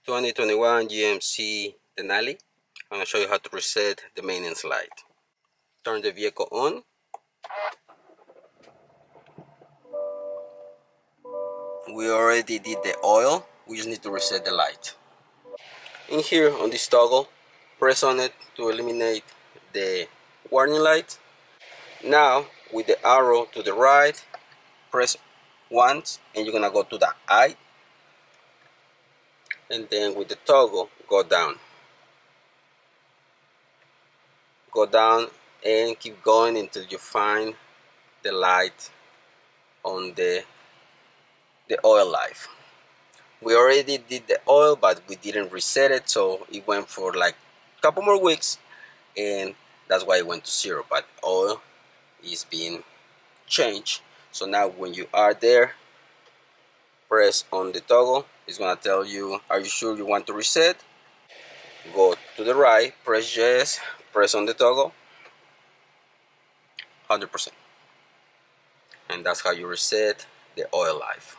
2021 GMC Denali. I'm going to show you how to reset the maintenance light. Turn the vehicle on. We already did the oil. We just need to reset the light. In here on this toggle, press on it to eliminate the warning light. Now with the arrow to the right, press once and you're going to go to the eye. And then with the toggle, go down. Go down and keep going until you find the light on the oil life. We already did the oil, but we didn't reset it, so it went for like a couple more weeks, and that's why it went to 0. But oil is being changed. So now when you are there, press on the toggle. It's gonna tell you, are you sure you want to reset? Go to the right, press yes, press on the toggle, 100%. And that's how you reset the oil life.